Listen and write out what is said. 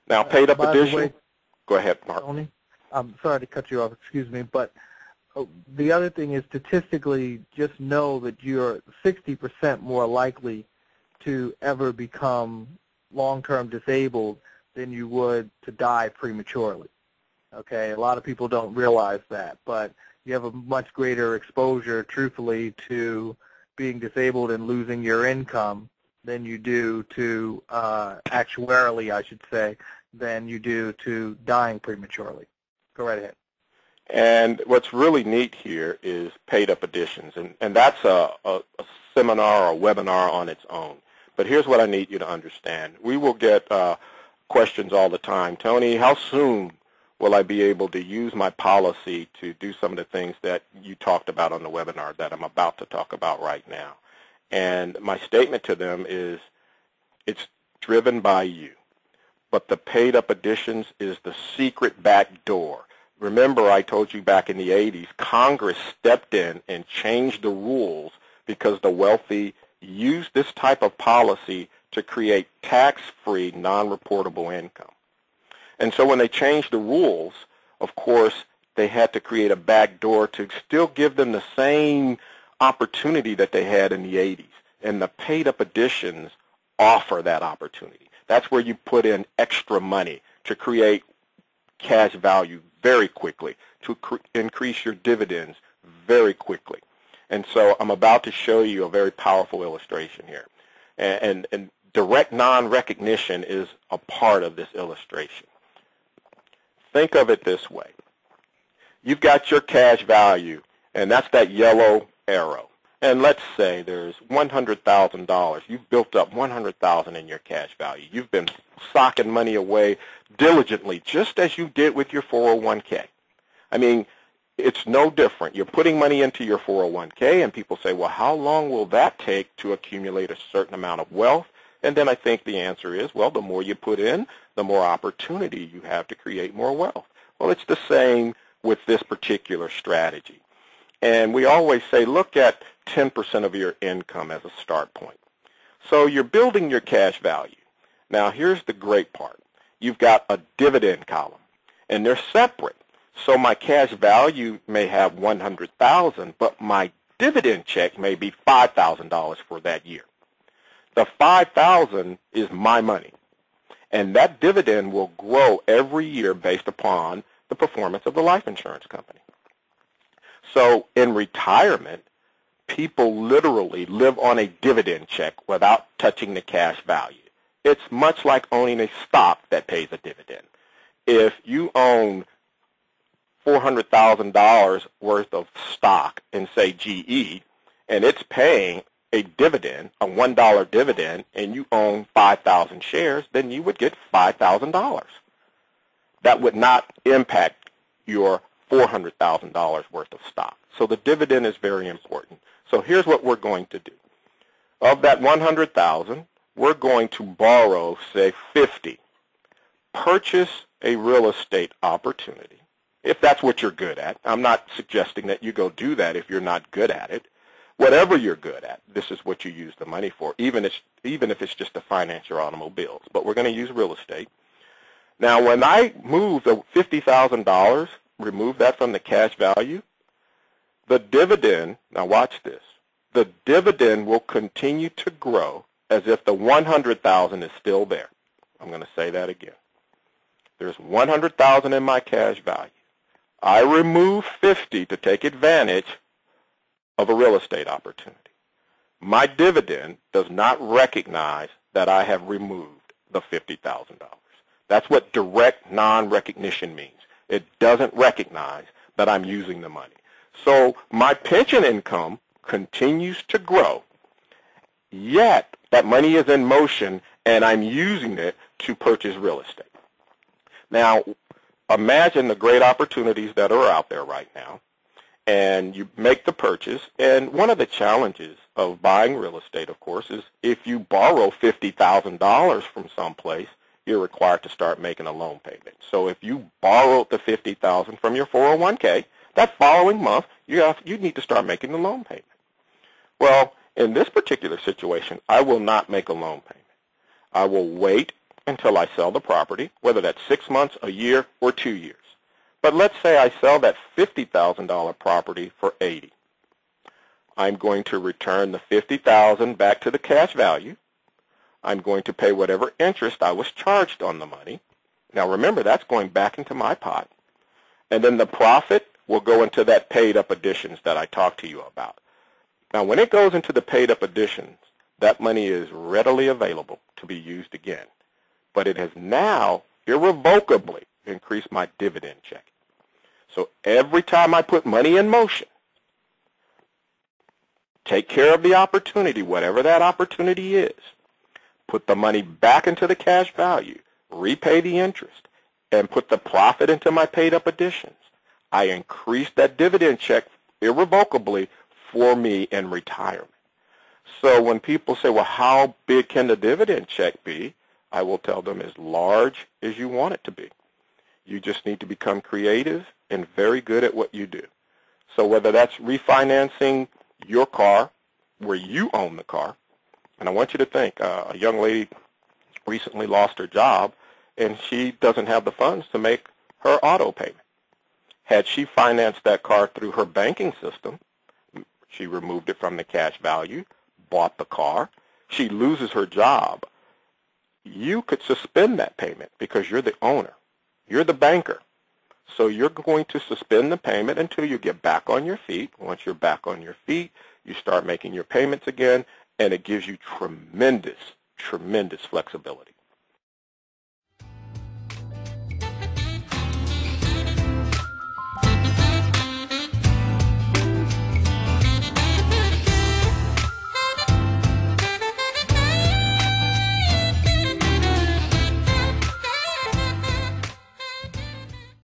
Now, paid up By the addition. way, Go ahead, Mark. Tony, I'm sorry to cut you off, excuse me, but the other thing is statistically just know that you're 60% more likely to ever become long-term disabled than you would to die prematurely. Okay, a lot of people don't realize that, but you have a much greater exposure, truthfully, to being disabled and losing your income than you do to, actuarially, I should say, than you do to dying prematurely. Go right ahead. And what's really neat here is paid up additions, and that's a seminar or a webinar on its own. But here's what I need you to understand. We will get questions all the time. Tony, how soon will I be able to use my policy to do some of the things that you talked about on the webinar that I'm about to talk about right now? And my statement to them is it's driven by you. But the paid up additions is the secret back door. Remember, I told you back in the 80s, Congress stepped in and changed the rules because the wealthy used this type of policy to create tax-free, non-reportable income. And so when they changed the rules, of course, they had to create a back door to still give them the same opportunity that they had in the 80s. And the paid-up additions offer that opportunity. That's where you put in extra money to create cash value very quickly, to increase your dividends very quickly. And so I'm about to show you a very powerful illustration here. And direct non-recognition is a part of this illustration. Think of it this way. You've got your cash value, and that's that yellow arrow. And let's say there's $100,000. You've built up $100,000 in your cash value. You've been socking money away diligently, just as you did with your 401k. I mean, it's no different. You're putting money into your 401k, and people say, well, how long will that take to accumulate a certain amount of wealth? And then I think the answer is, well, the more you put in, the more opportunity you have to create more wealth. Well, it's the same with this particular strategy. And we always say, look at 10% of your income as a start point. So you're building your cash value. Now, here's the great part. You've got a dividend column, and they're separate. So my cash value may have $100,000, but my dividend check may be $5,000 for that year. The $5,000 is my money, and that dividend will grow every year based upon the performance of the life insurance company. So in retirement, people literally live on a dividend check without touching the cash value. It's much like owning a stock that pays a dividend. If you own $400,000 worth of stock in, say, GE, and it's paying a dividend, a $1 dividend, and you own 5,000 shares, then you would get $5,000. That would not impact your $400,000 worth of stock. So the dividend is very important. So here's what we're going to do. Of that $100,000, we're going to borrow, say, $50,000. Purchase a real estate opportunity, if that's what you're good at. I'm not suggesting that you go do that if you're not good at it. Whatever you're good at, this is what you use the money for, even if it's just to finance your automobiles. But we're going to use real estate. Now, when I move the $50,000, remove that from the cash value, the dividend, now watch this, the dividend will continue to grow as if the $100,000 is still there. I'm going to say that again. There's $100,000 in my cash value. I remove $50,000 to take advantage of a real estate opportunity. My dividend does not recognize that I have removed the $50,000. That's what direct non-recognition means. It doesn't recognize that I'm using the money. So my pension income continues to grow, yet that money is in motion and I'm using it to purchase real estate. Now, imagine the great opportunities that are out there right now, and you make the purchase, and one of the challenges of buying real estate, of course, is if you borrow $50,000 from someplace, you're required to start making a loan payment. So if you borrowed the $50,000 from your 401k, that following month, you need to start making the loan payment. Well, in this particular situation, I will not make a loan payment. I will wait until I sell the property, whether that's 6 months, a year, or 2 years. But let's say I sell that $50,000 property for $80,000. I'm going to return the $50,000 back to the cash value. I'm going to pay whatever interest I was charged on the money. Now remember, that's going back into my pot. And then the profit will go into that paid-up additions that I talked to you about. Now when it goes into the paid-up additions, that money is readily available to be used again. But it has now irrevocably increased my dividend check. So every time I put money in motion, take care of the opportunity, whatever that opportunity is, put the money back into the cash value, repay the interest, and put the profit into my paid-up additions, I increase that dividend check irrevocably for me in retirement. So when people say, well, how big can the dividend check be? I will tell them as large as you want it to be. You just need to become creative and very good at what you do. So whether that's refinancing your car where you own the car, and I want you to think, a young lady recently lost her job, and she doesn't have the funds to make her auto payment. Had she financed that car through her banking system, she removed it from the cash value, bought the car, she loses her job, you could suspend that payment because you're the owner. You're the banker. So you're going to suspend the payment until you get back on your feet. Once you're back on your feet, you start making your payments again, and it gives you tremendous, tremendous flexibility.